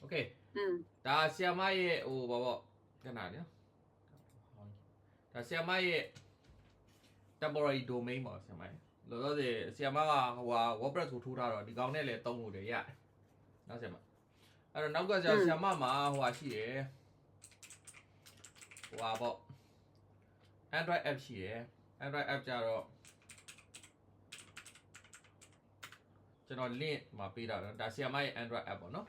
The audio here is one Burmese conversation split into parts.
OKဒါဆီယမရဲ့ဟိုဘာပေါ့ခဏနော်ဒါဆီယမရဲ့ temporary domain ပေါ့ဆီယမရဲ့လောလောဆယ်ဆီယမကဟိုဟာ WordPress ကိုထိုးထားတော့ဒီကောင်နဲ့လည်းသုံးလို့ရတယ်နော်ဆီယမအဲ့တော့နောက်ကဆီယမမှာဟိုဟာရှိတယ်ဟိုဟာပေါ့ Android app ရှိတယ် Android app ကြတော့ကျွန်တော် link မှာပေးတာနော်ဒါဆီယမရဲ့ Android app ပေါ့နော်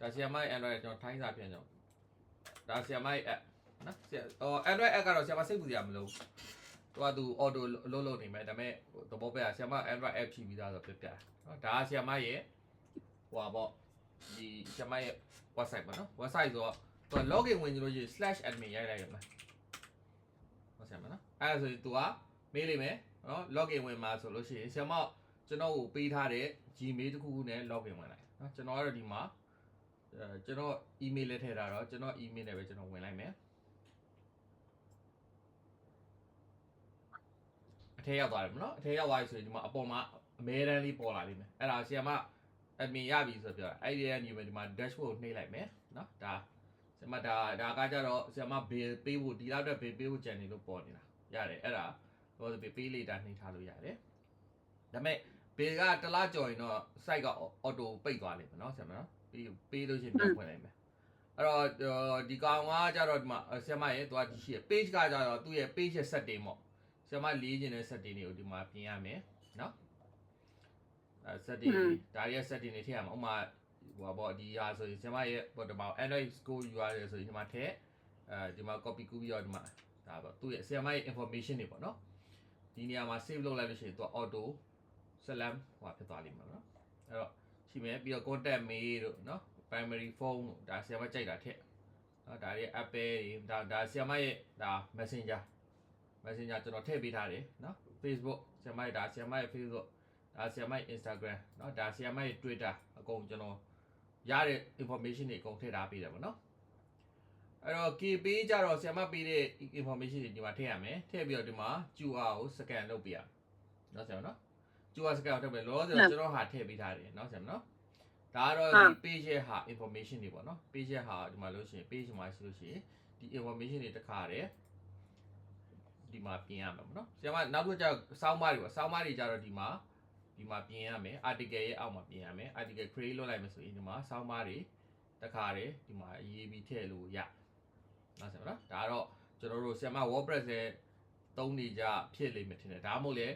ဒါဆီယမရဲ့ Android ကျွန်တော်ထိုင်းစာပြန်ကြအောင်ဒါဆီယမရဲ့ app နော်Android app ကတော့ဆီယမစိတ်ပူစရာမလိုသူ auto လုပ်နေမယ်ဒါပေမဲ့သဘောပဲဆီယမ Android app ဖြည့်ပြီးသားဆိုပြပြနော်ဒါဆီယမရဲ့ဟိုပါပေါ့ဒီဆီယမရဲ့ website ပေါ့နော် website ဆိုတော့သူ login ဝင်ကြလို့ရှိရင် /admin ရိုက်လိုက်ရမှာဟုတ်ဆရာမနော်အဲ့ဒါဆိုရင်သူကမေးလိမ့်မယ်နော် login ဝင်မှာဆိုလို့ရှိရင်ဆီယမကျွန်တော်ကိုပေးထားတဲ့ Gmail တစ်ခုခုနဲ့ login ဝင်လိုက်နော်ကျွန်တော်ကတော့ဒီမှာကျွန်တော် email လေးထည့်ထားတော့ကျွန်တော် email နဲ့ပဲကျွန်တော်ဝင်လိုက်မယ်အထက်ရောက်သွားတယ်မနော်အထက်ရောက်သွားပြီဆိုရင်ဒီမှာအပေါ်မှာအမဲတန်းလေးပေါ်လာလိမ့်မယ်အဲ့ဒါဆီယမ admin ရပြီဆိုပြောတာအဲ့ဒီကနေဒီမှာ dashboard ကိုနှိပ်လိုက်မယ်နော်ဒါဆီယမဒါကကြတော့ဆီယမ bill ပေးဖို့ဒီလောက်တဲ့ bill ပေးဖို့ကြံနေလို့ပေါ်နေတာရတယ်အဲ့ဒါဟို bill လေးတာနှိပ်ထားလို့ရတယ်ဒါပေမဲ့ bill ကတစ်လားကြော်ရင်တော့ site က auto ပိတ်သွားလိမ့်မယ်နော်ဆီယမနော်ပေးလို့ရှိရင်ပြန်ဖွင့်လိုက်မယ်အဲ့တော့ဒီကောင်ကကြတော့ဒီမှာဆီယမရဲ့သွားကြည့်ရှိ page ကကြတော့သူ့ရဲ့ page ရဲ့ setting ပေါ့ဆီယမလေးခြင်းတဲ့ setting တွေကိုဒီမှာပြင်ရမယ်နော်setting ဒါရဲ့ setting တွေထည့်ရမှာဥပမာဟိုပေါ့ဒီဟာဆိုရင်ဆီယမရဲ့ပေါ့ဒီမှာ Android Score URL ဆိုရင်ဒီမှာထည့်ဒီမှာ copy ကူးပြီးတော့ဒီမှာဒါပေါ့သူ့ရဲ့ဆီယမရဲ့ information တွေပေါ့နော်ဒီနေရာမှာ save လုပ်လိုက်လို့ရှိရင်သူ auto salam ဟိုဖြစ်သွားလိမ့်မယ်နော်အဲ့တော့ရှိမယ်ပြီးတော့ contact mail တို့နော် primary phone တို့ဒါဆီယမကြိုက်တာထည့်နော်ဒါရဲ့ Apple တွေဒါဆီယမရဲ့ဒါ Messenger ကျွန်တော်ထည့်ပေးထားတယ်နော် Facebook ဆီယမရဲ့ဒါဆီယမရဲ့ Facebook ဒါဆီယမရဲ့ Instagram နော်ဒါဆီယမရဲ့ Twitter အကုန်ကျွန်တော်ရတဲ့ information တွေအကုန်ထည့်ထားပေးတယ်ပေါ့နော်အဲ့တော့ key page ကြတော့ဆီယမပေးတဲ့ information တွေဒီမှာထည့်ရမယ်ထည့်ပြီးတော့ဒီမှာ QR ကို scan လုပ်ပေးရနော်ဆီယမနော် QR scan ကိုထည့်ပေးလို့ဆိုတော့ကျွန်တော်ဟာထည့်ပေးထားတယ်နော်ဆီယမနော်ဒါကတော့ဒီ page ရဲ့ဟာ information တွေပေါ့နော် page ရဲ့ဟာဒီမှာလို့ရှိရင် page မှာရှိလို့ရှိရင်ဒီ information တွေတစ်ခါတည်းဒီမှာပြင်ရမှာပေါ့နော်ဆရာမနောက်တစ်ခါကျစောင်းမတွေပေါ့စောင်းမတွေကျတော့ဒီမှာပြင်ရမယ် article ရဲ့အောက်မှာပြင်ရမယ် article create လုပ်လိုက်မယ်ဆိုရင်ဒီမှာစောင်းမတွေတစ်ခါတည်းဒီမှာရေးပြီးထည့်လို့ရနော်ဆရာမနော်ဒါကတော့ကျွန်တော်တို့ဆရာမ WordPress ရဲ့သုံးနေကြဖြစ်လိမ့်မယ်ထင်တယ်ဒါမှမဟုတ်လေ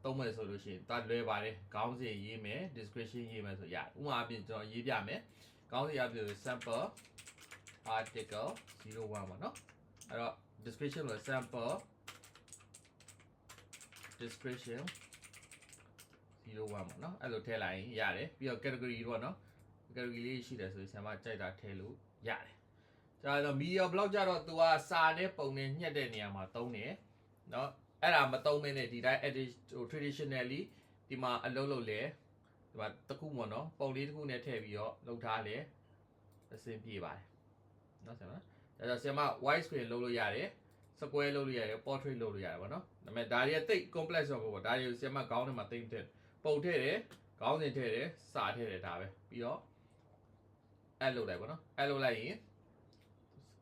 သုံးမယ်ဆိုလို့ရှိရင်တွားလွယ်ပါတယ်ခေါင်းစဉ်ရေးမယ် description ရေးမယ်ဆိုရဥပမာအပြင်ကျွန်တော်ရေးပြမယ်ခေါင်းစဉ်အပြင် sample article 01ပါเนาะအဲ့တော့ description လို့ sample description 01ပါเนาะအဲ့လိုထည့်လိုက်ရင်ရတယ်ပြီးတော့ category တော့เนาะ category လေးရှိတယ်ဆိုရင်ဆရာမကြိုက်တာထည့်လို့ရတယ်ကျတော့ media blog ကြတော့ तू ကစာနဲ့ပုံနဲ့ညှက်တဲ့နေရာမှာသုံးတယ်เนาะအဲ့ဒါမသုံးမင်းနဲ့ဒီတိုင်း edit traditionally ဒီမှာအလုပ်လုပ်လဲဒီမှာတစ်ခုပေါ့နော်ပုံလေးတစ်ခုနဲ့ထည့်ပြီးတော့လုပ်ထားလဲအဆင်ပြေပါတယ်နော်ဆရာမဒါကြောင့်ဆရာမ wide screen လုပ်လို့ရတယ် square လုပ်လို့ရတယ် portrait လုပ်လို့ရတယ်ပေါ့နော်ဒါပေမဲ့ဒါတွေကတိတ် complex တော့ပေါ့ဒါတွေကိုဆရာမခေါင်းထဲမှာသိမ့်တဲ့ပုံထည့်တယ်ခေါင်းစဉ်ထည့်တယ်စာထည့်တယ်ဒါပဲပြီးတော့ add လုပ်လိုက်ပေါ့နော် add လုပ်လိုက်ရင်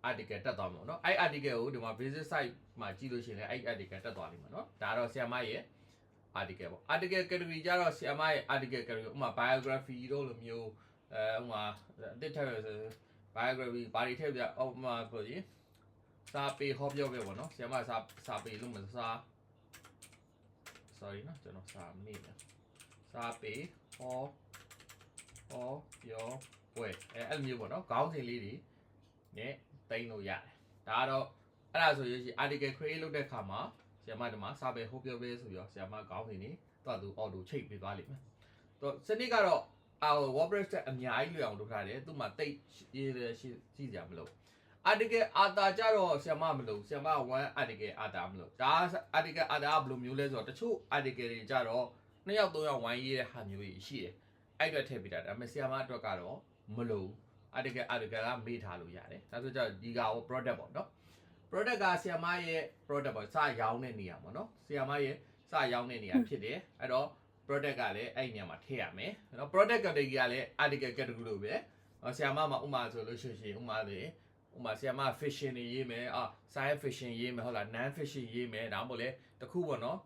article တက်သွားမှာပေါ့နော်အဲ့ article ကိုဒီမှာ visit site မှာကြည့်လို့ရှိရင်လည်းအဲ့ article တက်သွားလိမ့်မယ်နော်ဒါတော့ဆရာမရဲ့ article ပေါ့ article category ကြတော့ဆရာမရဲ့ article category ဥပမာ biography တို့လိုမျိုးဥပမာအတစ်ထည့်ရဆို biography ဘာတွေထည့်ပြဥပမာဆိုရင်စာပေဟောပြောပဲပေါ့နော်ဆရာမစာပေလို့မစာ sorry နော်ကျွန်တော်စာမေ့တယ်စာပေဟောပြောပွဲအဲ့လိုမျိုးပေါ့နော်ခေါင်းစဉ်လေးတွေနဲ့တိန်းလို့ရတယ်ဒါကတော့အဲ့ဒါဆိုရင် article create လုပ်တဲ့အခါမှာဆရာမဒီမှာစာပေဟောပြောပဲဆိုပြီးတော့ဆရာမခေါင်းစဉ်တွေတော့သူ auto ချိတ်ပေးသွားလိမ့်မယ်တော့စနစ်ကတော့WordPress တက်အများကြီးလွယ်အောင်လုပ်ထားတယ်သူ့မှာတိတ်ရေးရှိစရာမလို article author ကြတော့ဆရာမမလို့ဆရာမ1 article author မလို့ဒါ article author ဘယ်လိုမျိုးလဲဆိုတော့တချို့ article တွေကြတော့2ယောက်3ယောက်ဝိုင်းရေးတဲ့ဟာမျိုးကြီးရှိတယ်အဲ့အတွက်ထည့်ပေးတာဒါပေမဲ့ဆရာမအတွက်ကတော့မလို့ article ကမေ့ထားလို့ရတယ်ဒါဆိုကြဒီကဟို product ပေါ့နော် product ကဆရာမရဲ့ product ပေါ့စရောင်းတဲ့နေရာပေါ့နော်ဆရာမရဲ့စရောင်းတဲ့နေရာဖြစ်တယ်အဲ့တော့ product ကလည်းအဲ့ဒီနေရာမှာထည့်ရမယ်နော် product category ကလည်း article category လို့ပဲ ဆရာမမှာဥမာဆိုလို့ရှိရင်ဥမာဆရာမ fiction တွေရေးမယ်science fiction ရေးမယ်ဟုတ်လား non fiction ရေးမယ်ဒါမှမဟုတ်လေတခုပေါ့နော်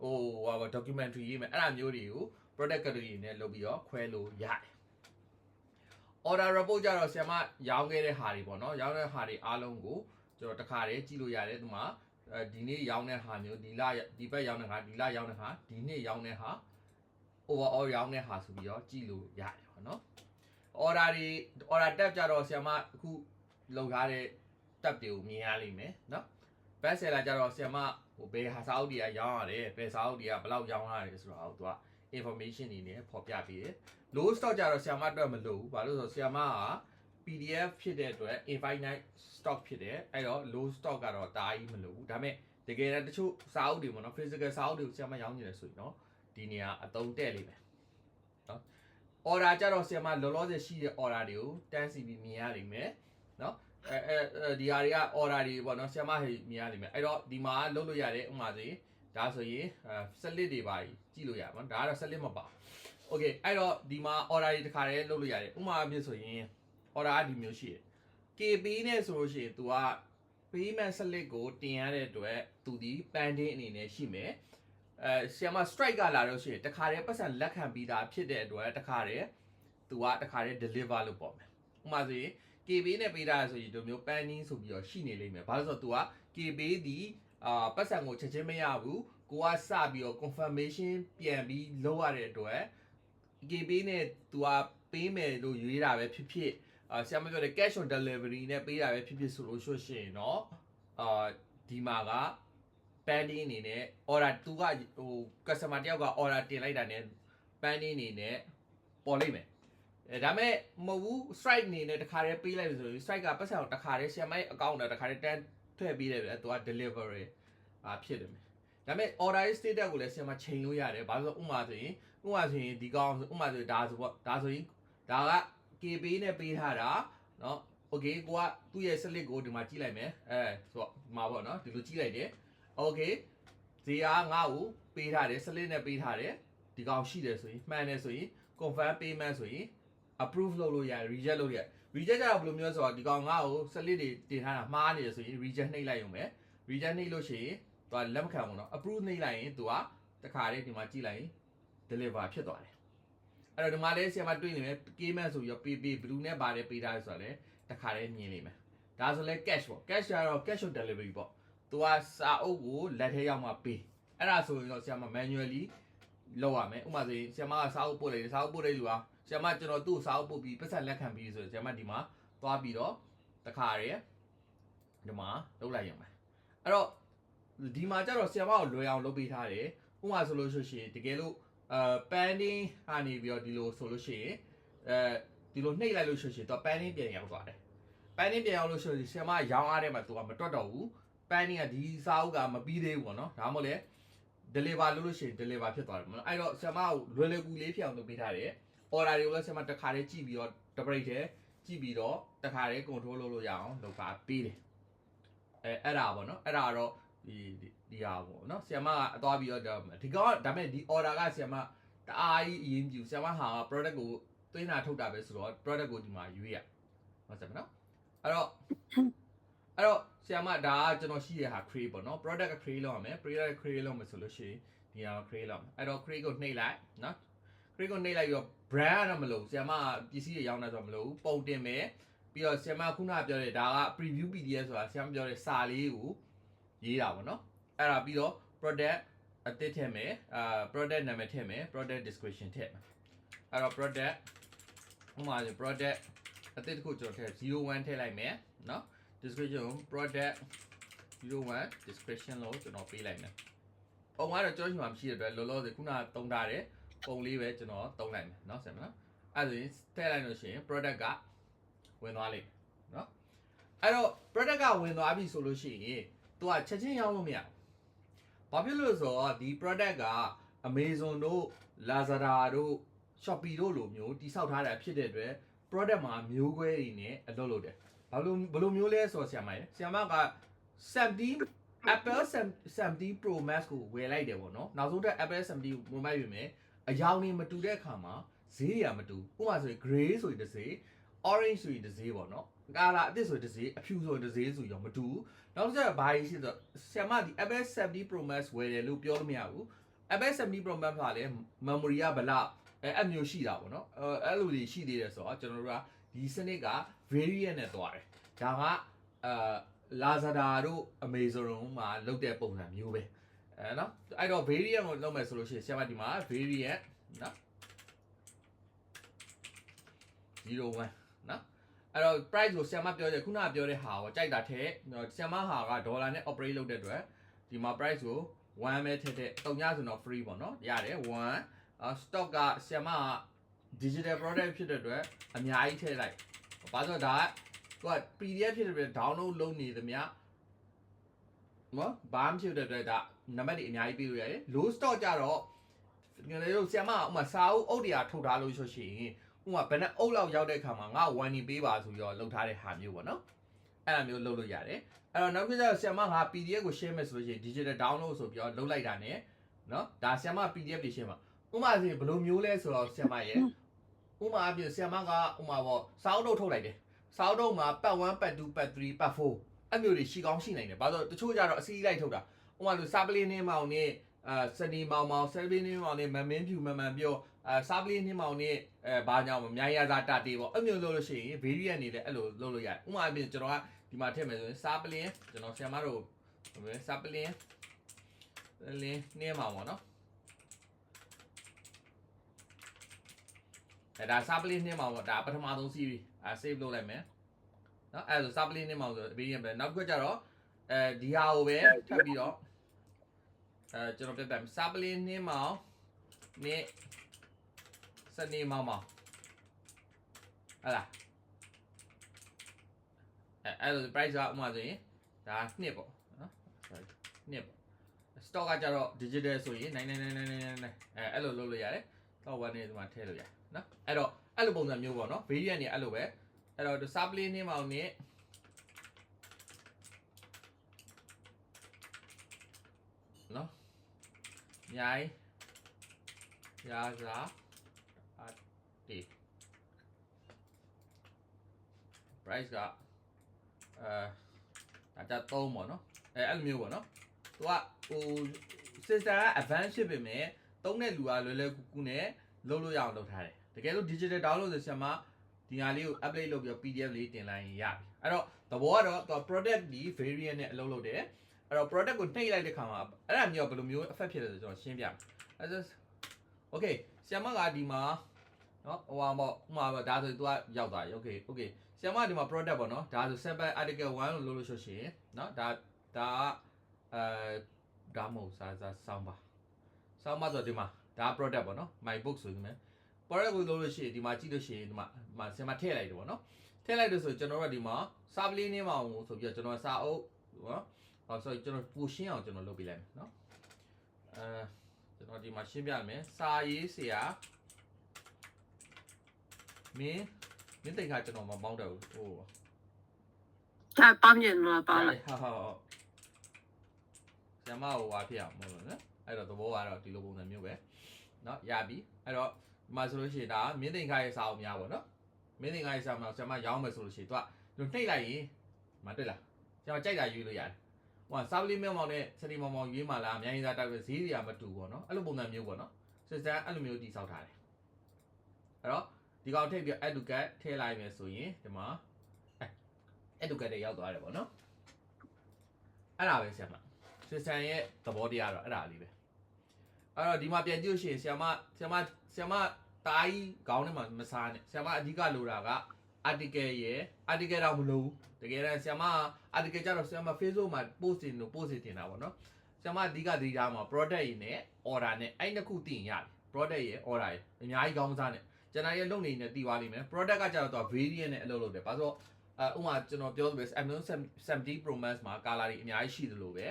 documentary ရေးမယ်အဲ့ဒါမျိုးတွေကို product category နဲ့လုပ်ပြီးတော့ခွဲလို့ရတယ် order report ကြတော့ဆရာမရောင်းခဲ့တဲ့ဟာတွေပေါ့နော်ရောင်းတဲ့ဟာတွေအားလုံးကိုကျွန်တော်တစ်ခါတည်းကြည့်လို့ရတယ်ဒီမှာဒီနေ့ရောင်းတဲ့ဟာမျိုးဒီဘက်ရောင်းတဲ့ဟာဒီလရောင်းတဲ့ဟာဒီနေ့ရောင်းတဲ့ဟာ overall ရောင်းတဲ့ဟာဆိုပြီးတော့ကြည့်လို့ရတယ်ပေါ့နော် order tab ကြတော့ဆရာမအခုလုပ်ထားတဲ့ tab တွေကိုမြင်ရလိမ့်မယ်နော် best seller ကြတော့ဆရာမဘယ်ဟာစာအုပ်တွေကရောင်းရတယ်ဘယ်စာအုပ်တွေကဘယ်လောက်ရောင်းရတယ်ဆိုတာကိုသူက information တွေနဲ့ဖော်ပြပေးတယ် low stock ကြတော့ဆရာမအတွက်မလို့ဘူးဘာလို့ဆိုဆရာမက PDF ဖြစ်တဲ့အတွက် infinite stock ဖြစ်တယ်အဲ့တော့ low stock ကတော့တားကြီးမလို့ဘူးဒါပေမဲ့တကယ်တချို့စာအုပ်တွေပေါ့နော် physical စာအုပ်တွေကိုဆရာမရောင်းနေတယ်ဆိုရင်တော့ဒီနေရာအသုံးတဲ့လိမ့်မယ်နော် order ကြတော့ဆရာမလောလောဆယ်ရှိတဲ့ order တွေကိုတန်းစီပြီးမြင်ရလိမ့်မယ်နော်ဒီဟာတွေက order တွေပေါ့နော်ဆရာမဟိမြင်ရလိမ့်မယ်အဲ့တော့ဒီမှာလုပ်လို့ရတယ်ဥပမာဆိုရင်ဒါဆိုရင်slit တွေပါကြည့်လို့ရပါတော့ဒါကတော့ slit မပါ okay အဲ့တော့ဒီမှာ order တွေတစ်ခါတည်းလုပ်လို့ရတယ်ဥပမာအဖြစ်ဆိုရင် order ကဒီမျိုးရှိတယ် KB နဲ့ဆိုလို့ရှိရင် तू က payment slip ကိုတင်ရတဲ့အတွက်သူဒီ pending အနေနဲ့ရှိမယ်ဆီယမ strike ကလာလို့ရှိရင်တခါတည်းပတ်စံလက်ခံပြီးသားဖြစ်တဲ့အတွက်တခါတည်း तू ကတခါတည်း deliver လုပ်ပေါ့မယ်ဥပမာဆိုရင် KB နဲ့ပေးတာဆိုရင်ဒီမျိုး pending ဆိုပြီးတော့ရှိနေလိမ့်မယ်ဘာလို့ဆိုတော့ तू က KB ဒီပတ်စံကိုချက်ချင်းမရဘူးကိုကစပြီးတော့ confirmation ပြန်ပြီးလုပ်ရတဲ့အတွက် KB နဲ့ तू ကပေးမယ်လို့ရွေးတာပဲဖြစ်ဖြစ်ဆရာမပြောတဲ့ cash on delivery နဲ့ပေးတာပဲဖြစ်ဖြစ်ဆိုလို့ရှိရင်တော့ဒီမှာက pending အနေနဲ့ order သူကဟို customer တယောက်က order တင်လိုက်တာနဲ့ pending အနေနဲ့ပေါ်လိမ့်မယ်ဒါပေမဲ့မဟုတ်ဘူး strike အနေနဲ့တခါတည်းပေးလိုက်လို့ဆိုရင် strike ကပတ်စံကိုတခါတည်းဆရာမရဲ့ account နဲ့တခါတည်းတန်းထည့်ပေးတယ်ဗျသူက delivery ဖြစ်တယ်ဒါပေမဲ့ order status ကိုလည်းဆရာမချိန်လို့ရတယ်ဘာလို့ဆိုဥပမာဆိုရင်ဒီကောင်ဥပမာဆိုဒါဆိုပေါ့ဒါဆိုရင်ဒါက KB နဲ့ပေးထားတာเนาะ okay ကိုကသူ့ရဲ့ slip ကိုဒီမှာကြည့်လိုက်မယ်ဆိုတော့ဒီမှာပေါ့เนาะဒီလိုကြည့်လိုက်တယ် okay ဈေးကငါ့ကိုပေးထားတယ် slip နဲ့ပေးထားတယ်ဒီကောင်ရှိတယ်ဆိုရင်မှန်တယ်ဆိုရင် confirm payment ဆိုရင် approve လုပ်လို့ရတယ် reject လုပ်လို့ရတယ် reject ကြတော့ဘယ်လိုမျိုးဆိုတော့ဒီကောင်ငါ့ကို slip တွေတင်ထားတာမှားနေတယ်ဆိုရင် reject နှိပ်လိုက်ရုံပဲ reject နှိပ်လို့ရှိရင်သူကလက်မခံဘူးเนาะ approve နှိပ်လိုက်ရင်သူကတခါလေးဒီမှာကြည့်လိုက်ရင် deliver ဖြစ်သွားတယ်အဲ့တော့ဒီမှာလေးဆီယမတွေ့နေမယ် payment ဆိုပြီးတော့ pay ဘယ်သူနဲ့ပါတယ်ပေးထားလဲဆိုတော့လည်းတခါလေးမြင်နေမယ်ဒါဆိုလဲ cash ပေါ့ cash ကျတော့ cash on delivery ပေါ့သူကစာအုပ်ကိုလက်ထဲရောက်မှပေးအဲ့ဒါဆိုရင်တော့ဆီယမ manually လုပ်ရမယ်ဥပမာဆိုရင်ဆီယမကစာအုပ်ပို့လိုက်တယ်စာအုပ်ပို့တဲ့လူကဆီယမကျွန်တော်သူ့စာအုပ်ပို့ပြီးပတ်စံလက်ခံပြီးဆိုရင်ဆီယမဒီမှာသွားပြီးတော့တခါရဲဒီမှာလုပ်လိုက်ရုံပဲအဲ့တော့ဒီမှာကျတော့ဆီယမကိုလွယ်အောင်လုပ်ပေးထားတယ်ဥပမာဆိုလို့ရှိရင်တကယ်လို့pending ကနေပြီးတော့ဒီလိုဆိုလို့ရှိရင်ဒီလိုနှိပ်လိုက်လို့ရှိရင်တော့ pending ပြန်ရောက်သွားတယ် pending ပြန်ရောက်လို့ရှိရင်ဆီယမရောင်းအားထဲမှာသူကမတွက်တော့ဘူး pending ကဒီစာအုပ်ကမပြီးသေးဘူးပေါ့နော်ဒါမှမဟုတ်လေ deliver လုပ်လို့ရှိရင် deliver ဖြစ်သွားတယ်ပေါ့နော်အဲ့တော့ဆီယမကိုလွယ်လွယ်ကူလေးဖြစ်အောင်လုပ်ပေးထားတယ် order တွေကိုလည်းဆီယမတစ်ခါတည်းကြည့်ပြီးတော့ separate ထဲကြည့်ပြီးတော့တစ်ခါတည်း control လုပ်လို့ရအောင်လုပ်ပါပေးတယ်အဲ့ဒါပေါ့နော်အဲ့ဒါတော့ဒီဟာပေါ့နော်ဆီယမကအသွားပြီးတော့ဒီကောင်ကဒါပေမဲ့ဒီ order ကဆီယမတအားကြီးအရင်ပြူဆီယမဟာ product ကိုသွင်းတာထုတ်တာပဲဆိုတော့ product ကိုဒီမှာရွေးရဟုတ်စမ်းမနော်အဲ့တော့ဆီယမဒါကကျွန်တော်ရှိတဲ့ဟာ create ပေါ့နော် product create လုပ်ရမယ် product create လုပ်မယ်ဆိုလို့ရှိရင်ဒီဟာ create လုပ်မယ်အဲ့တော့ create ကိုနှိပ်လိုက်နော် create ကိုနှိပ်လိုက်ပြီးတော့ brand ကတော့မလုပ်ဆီယမပစ္စည်းတွေရောင်းတာဆိုတော့မလုပ်ဘူးပုံတင်မယ်ပြီးတော့ဆီယမခုနပြောတဲ့ဒါက preview PDF ဆိုတာဆီယမပြောတဲ့စာလေးကိုရေးတာပေါ့နော်အဲ့ဒါပြီးတော့ product အသစ်ထည့်မယ်product နာမည်ထည့်မယ် product description ထည့်မယ်အဲ့တော့ product ဥပမာ product အသစ်တစ်ခုကျွန်တော်ထည့်01ထည့်လိုက်မယ်နော် description product 01 description လို့ကျွန်တော်ပေးလိုက်မယ်ပုံကတော့ကျွန်တော်ရှိမှမရှိတဲ့အတွက်လောလောဆယ်ခုနတုံးထားတဲ့ပုံလေးပဲကျွန်တော်တုံးလိုက်မယ်နော်ဆင်မနော်အဲ့ဒါဆိုရင်ထည့်လိုက်လို့ရှိရင် product ကဝင်သွားလိမ့်မယ်နော်အဲ့တော့ product ကဝင်သွားပြီဆိုလို့ရှိရင်သူကချက်ချင်းရောင်းလို့မရဘူးဘာဖြစ်လို့ဆိုတော့ဒီ product က Amazon တို့ Lazada တို့ Shopee တို့လိုမျိုးတိစောက်ထားတာဖြစ်တဲ့အတွက် product မှာမျိုးခွဲတွေနဲ့အလုပ်လုပ်တယ်ဘာလို့မျိုးလဲဆိုတော့ဆီယမက Apple 70 Pro Max ကိုဝယ်လိုက်တယ်ပေါ့နော်နောက်ဆုံးတက် Apple 70 Pro Max ပြင်မယ်အယောင်နေမတူတဲ့အခါမှာဈေးတွေကမတူဥပမာဆိုရင် gray ဆိုရင်တစ်ဈေး orange ဆိုရင်တစ်စေးပေါ့နော်ကာလာအသစ်ဆိုတစ်စေးအဖြူဆိုတစ်စေးဆိုရောမတူဘူးနောက်တစ်ချက်ဘာကြီးရှိဆိုဆရာမဒီ Apple 70 Pro Max ဝယ်တယ်လို့ပြောလို့မရဘူး Apple 70 Pro Max ကလည်း memory ကဘလောက်အမျိုးရှိတာပေါ့နော်အဲ့လိုတွေရှိသေးတယ်ဆိုတော့ကျွန်တော်တို့ကဒီစနစ်က variant နဲ့တွားတယ်ဒါကLazada တို့ Amazon တို့မှာလုပ်တဲ့ပုံစံမျိုးပဲနော်အဲ့တော့ variant ကိုလုပ်မယ်ဆိုလို့ရှိရင်ဆရာမဒီမှာ variant နော်01နော်အဲ့တော့ price ကိုဆရာမပြောတယ်ခုနကပြောတဲ့ဟာကိုကြိုက်တာထဲဆရာမဟာကဒေါ်လာနဲ့ operate လုပ်တဲ့အတွက်ဒီမှာ price ကို1ပဲထည့်တဲ့တုံညဆိုတော့ free ပေါ့နော်ရတယ်1 stock ကဆရာမက digital product ဖြစ်တဲ့အတွက်အများကြီးထည့်လိုက်ဘာလို့ဒါက PDF ဖြစ်တဲ့အတွက် download လုပ်နေသမျှနော်ဘာမှဖြစ်တဲ့အတွက်ဒါနံပါတ်တွေအများကြီးပေးလို့ရတယ် low stock ကြတော့ငယ်လေးတို့ဆရာမကဥမာစာအုပ်အုပ်တွေကထုတ်ထားလို့ဆိုရှင်ဥမာဘယ်နဲ့အုပ်လောက်ရောက်တဲ့ခါမှာငါ1နေပေးပါဆိုပြီးတော့လုပ်ထားတဲ့ဟာမျိုးပေါ့နော်အဲ့လိုမျိုးလုပ်လို့ရတယ်အဲ့တော့နောက်တစ်ချက်ဆရာမက PDF ကို share မယ်ဆိုလို့ရှိရင် digital download ဆိုပြီးတော့လုပ်လိုက်တာ ਨੇ နော်ဒါဆရာမ PDF တွေ share မှာဥမာဆိုဘယ်လိုမျိုးလဲဆိုတော့ဆရာမရဲ့ဥမာအပြင်ဆရာမကဥမာပေါ့စာအုပ်ထုတ်လိုက်တယ်စာအုပ်မှာပတ်1ပတ်2ပတ်3ပတ်4အဲ့မျိုးတွေရှိကောင်းရှိနိုင်တယ်ဘာလို့တချို့ကြတော့အစီအလိုက်ထုတ်တာဥမာလို့စာပလင်းနှင်းမောင်နဲ့စနီမောင်ဆယ်ပလင်းနှင်းမောင်နဲ့မမင်းဖြူမမှန်ပြောစာပလင်းနှင်းမောင်နဲ့ဘာကြောင့်အများရစားတတေးပေါ့အဲ့မျိုးလုပ်လို့ရှိရင် variant နေလည်းအဲ့လိုလုပ်လို့ရတယ်ဥမာအပြင်ကျွန်တော်ကဒီမှာထည့်မယ်ဆိုရင်စာပလင်းကျွန်တော်ဆရာမတို့စာပလင်းနှင်းမောင်ပေါ့နော်အဲ့ဒါစာပလင်းနှင်းမောင်ပေါ့ဒါပထမဆုံး series save လုပ်လိုက်မယ်နော်အဲ့ဒါဆိုစာပလင်းနှင်းမောင်ဆို variant ပဲနောက်တစ်ခါကျတော့ဒီဟာကိုပဲထပ်ပြီးတော့ကျွန်တော်ပြတ်စာပလင်းနှင်းမောင်နဲ့စနေမောင်ဟဲ့လားအဲ့လို price ကဥမာဆိုရင်ဒါနှစ်ပေါ့နော် နှစ်ပေါ့ stock ကကြတော့ digital ဆိုရင်9999အဲ့လိုလုပ်လို့ရတယ်တော့1နေဒီမှာထည့်လို့ရတယ်နော်အဲ့တော့အဲ့လိုပုံစံမျိုးပေါ့နော် variant နေအဲ့လိုပဲအဲ့တော့စာပလင်းနှင်းမောင်နဲ့နော်မြိုင်ရာစာအတီ price ကဒါကြ3ပေါ့နော်အဲ့လိုမျိုးပေါ့နော်သူကဟို system က advanced ဖြစ်ပေမဲ့သုံးတဲ့လူကလွယ်ကူနဲ့လုပ်လို့ရအောင်လုပ်ထားတယ်တကယ်လို့ digital download ဆိုဆရာမဒီဟာလေးကို update လုပ်ပြီး PDF လေးတင်လိုက်ရင်ရပြီအဲ့တော့သဘောကတော့သူ product ဒီ variant နဲ့အလုပ်လုပ်တယ်အဲ့တော့ product ကိုနှိပ်လိုက်တဲ့ခါမှာအဲ့ဒါမျိုးဘယ်လိုမျိုး effect ဖြစ်လဲဆိုကျွန်တော်ရှင်းပြမယ်အဲ့ဒါ okay ဆရာမကဒီမှာနော်ဟိုဟာပေါ့ဥမာပေါ့ဒါဆိုသူကရောက်သွားပြီ okay ဆရာမဒီမှာ product ပေါ့နော်ဒါဆို sample article 1လို့လုပ်လို့ဆိုရှင်နော်ဒါဒါမဟုတ်စာဆောင်းပါဆိုဒီမှာဒါ product ပေါ့နော် my book ဆိုဒီမှာ product ကိုလုပ်လို့ရှိရင်ဒီမှာကြည့်လို့ရှိရင်ဒီမှာဆရာမထည့်လိုက်တယ်ပေါ့နော်ထည့်လိုက်လို့ဆိုကျွန်တော်တို့ဒီမှာစာပလင်းနေမအောင်ဆိုပြီးတော့ကျွန်တော်စာအုပ်နော်ဆိုကျွန်တော်ပူရှင်းအောင်ကျွန်တော်လုပ်ပေးလိုက်မယ်နော်ကျွန်တော်ဒီမှာရှင်းပြမယ်စာရေးဆရာမင်းတိတ်ခါကျွန်တော်မပေါင်းတော့ဘူးဟိုဒါပေါင်းရင်တော့ပေါင်းလိုက်ဆရာမဟိုဟာဖြစ်အောင်မဟုတ်ဘူးနော်အဲ့တော့သဘောကတော့ဒီလိုပုံစံမျိုးပဲနော်ရပြီအဲ့တော့ဒီမှာဆိုလို့ရှိရင်ဒါမင်းတိတ်ခါရဲ့စာအုပ်များပေါ့နော်မင်းတိတ်ခါရဲ့စာအုပ်များဆရာမရောင်းမယ်ဆိုလို့ရှိရင်သူကနှိပ်လိုက်ရင်မတွေ့လားကျွန်တော်ကြိုက်တာယူလို့ရတယ်ဟိုစာပလင်းမောင်နဲ့စတီမောင်ရွေးမှလားအများကြီးစားတိုက်ပဲဈေးတွေကမတူပေါ့နော်အဲ့လိုပုံစံမျိုးပေါ့နော် system အဲ့လိုမျိုးတည်ဆောက်ထားတယ်အဲ့တော့ဒီကောင်ထိပ်ပြီး educate ထည့်လိုက်မယ်ဆိုရင်ဒီမှာeducate တွေရောက်သွားတယ်ပေါ့နော်အဲ့ဒါပဲဆရာမ system ရဲ့သဘောတရားတော့အဲ့ဒါလေးပဲအဲ့တော့ဒီမှာပြန်ကြည့်လို့ရှိရင်ဆရာမတားကြီးခေါင်းထဲမှာမစားနဲ့ဆရာမအဓိကလိုတာက article ရဲ့ article တော့မလို့တကယ်တမ်းဆရာမ article ကြတော့ဆရာမ Facebook မှာ post တင်တာပေါ့နော်ဆရာမအဓိကဒီထားမှာ product ရင်းနဲ့ order နဲ့အဲ့နှစ်ခုသိရင်ရတယ် product ရယ် order ရယ်အများကြီးခေါင်းမစားနဲ့ကျွန်တော်ရဲ့လုပ်နေနေတည်သွားလိမ့်မယ် product ကကြတော့ variant နဲ့အလုပ်လုပ်တယ်ဘာလို့ဥမာကျွန်တော်ပြောသလို Amazon 70 Pro Max မှာ color တွေအများကြီးရှိသလိုပဲ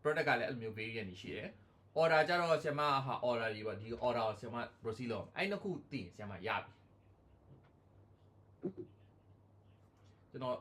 product ကလည်းအဲ့လိုမျိုး variant တွေရှိတယ် order ကြတော့ဆရာမဟာ order တွေပေါ့ဒီ order ကိုဆရာမ proceed လုပ်အဲ့နှစ်ခုသိရင်ဆရာမရပြီကျွန်တော်